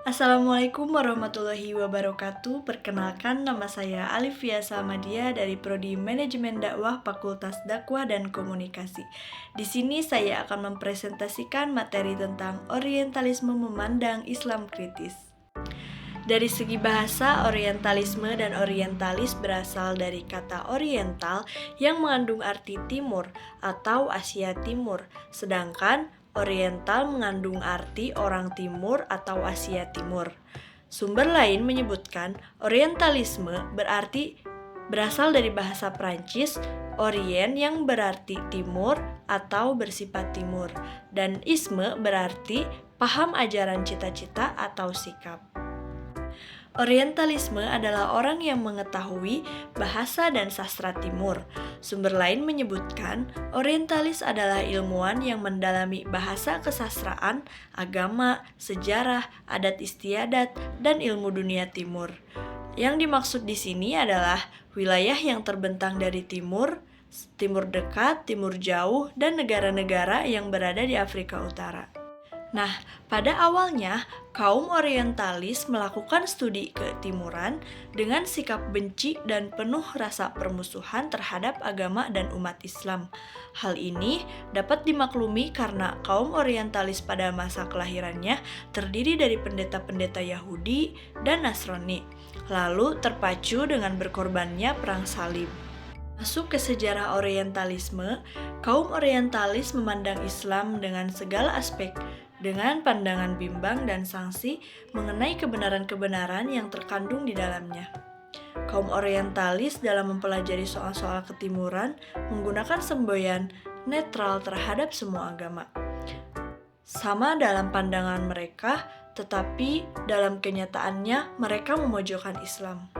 Assalamualaikum warahmatullahi wabarakatuh. Perkenalkan, nama saya Alifia Salmadia dari Prodi Manajemen Dakwah Fakultas Dakwah dan Komunikasi. Di sini saya akan mempresentasikan materi tentang orientalisme memandang Islam kritis. Dari segi bahasa, orientalisme dan orientalis berasal dari kata oriental yang mengandung arti timur atau Asia Timur, sedangkan oriental mengandung arti orang timur atau Asia Timur. Sumber lain menyebutkan orientalisme berasal dari bahasa Prancis orient yang berarti timur atau bersifat timur, dan isme berarti paham ajaran cita-cita atau sikap. Orientalisme adalah orang yang mengetahui bahasa dan sastra timur. Sumber lain menyebutkan, orientalis adalah ilmuwan yang mendalami bahasa kesastraan, agama, sejarah, adat istiadat, dan ilmu dunia timur. Yang dimaksud di sini adalah wilayah yang terbentang dari timur, timur dekat, timur jauh, dan negara-negara yang berada di Afrika Utara. Nah, pada awalnya, kaum orientalis melakukan studi ketimuran dengan sikap benci dan penuh rasa permusuhan terhadap agama dan umat Islam. Hal ini dapat dimaklumi karena kaum orientalis pada masa kelahirannya terdiri dari pendeta-pendeta Yahudi dan Nasrani, lalu terpacu dengan berkorbannya perang salib. Masuk ke sejarah orientalisme, kaum orientalis memandang Islam dengan segala aspek, dengan pandangan bimbang dan sangsi mengenai kebenaran-kebenaran yang terkandung di dalamnya. Kaum orientalis dalam mempelajari soal-soal ketimuran menggunakan semboyan netral terhadap semua agama. Sama dalam pandangan mereka, tetapi dalam kenyataannya mereka memojokkan Islam.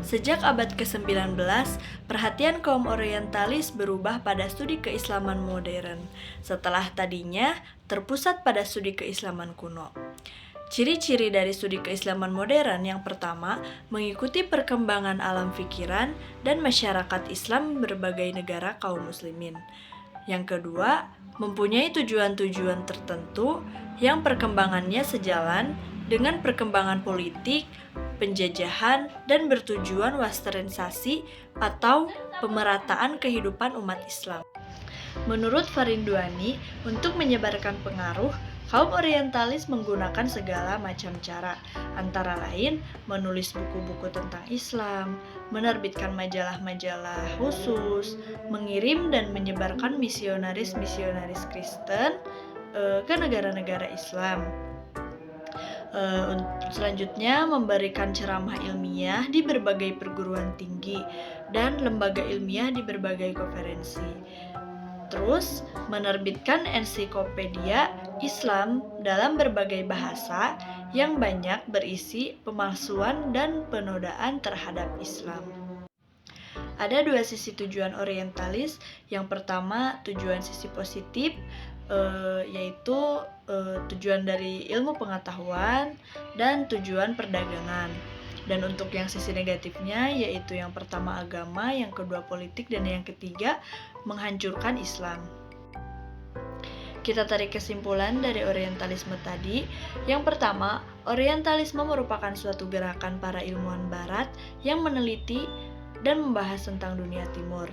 Sejak abad ke-19, perhatian kaum orientalis berubah pada studi keislaman modern, setelah tadinya terpusat pada studi keislaman kuno. Ciri-ciri dari studi keislaman modern yang pertama, mengikuti perkembangan alam pikiran dan masyarakat Islam berbagai negara kaum muslimin. Yang kedua, mempunyai tujuan-tujuan tertentu yang perkembangannya sejalan dengan perkembangan politik, penjajahan, dan bertujuan westernisasi atau pemerataan kehidupan umat Islam. Menurut Farinduani, untuk menyebarkan pengaruh, kaum orientalis menggunakan segala macam cara, antara lain menulis buku-buku tentang Islam, menerbitkan majalah-majalah khusus, mengirim dan menyebarkan misionaris-misionaris Kristen ke negara-negara Islam. Selanjutnya, memberikan ceramah ilmiah di berbagai perguruan tinggi dan lembaga ilmiah di berbagai konferensi. Terus, menerbitkan ensiklopedia Islam dalam berbagai bahasa yang banyak berisi pemalsuan dan penodaan terhadap Islam. Ada dua sisi tujuan orientalis. Yang pertama, tujuan sisi positif, yaitu tujuan dari ilmu pengetahuan dan tujuan perdagangan. Dan untuk yang sisi negatifnya, yaitu yang pertama agama, yang kedua politik, dan yang ketiga menghancurkan Islam. Kita tarik kesimpulan dari orientalisme tadi. Yang pertama, orientalisme merupakan suatu gerakan para ilmuwan barat yang meneliti dan membahas tentang dunia timur.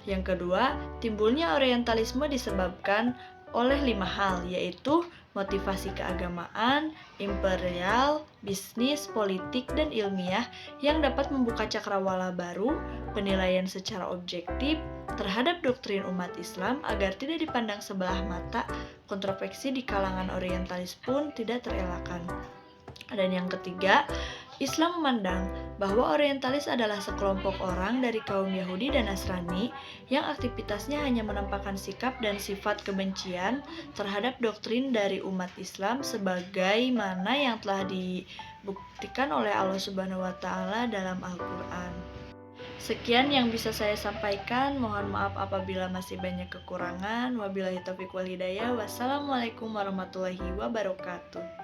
Yang kedua, timbulnya orientalisme disebabkan oleh 5 hal, yaitu motivasi keagamaan, imperial, bisnis, politik, dan ilmiah yang dapat membuka cakrawala baru, penilaian secara objektif terhadap doktrin umat Islam agar tidak dipandang sebelah mata, kontroversi di kalangan orientalis pun tidak terelakkan. Dan yang ketiga, Islam memandang bahwa orientalis adalah sekelompok orang dari kaum Yahudi dan Nasrani yang aktivitasnya hanya menampakkan sikap dan sifat kebencian terhadap doktrin dari umat Islam sebagaimana yang telah dibuktikan oleh Allah Subhanahu wa taala dalam Al-Qur'an. Sekian yang bisa saya sampaikan. Mohon maaf apabila masih banyak kekurangan. Wabillahi taufiq wal hidayah. Wassalamualaikum warahmatullahi wabarakatuh.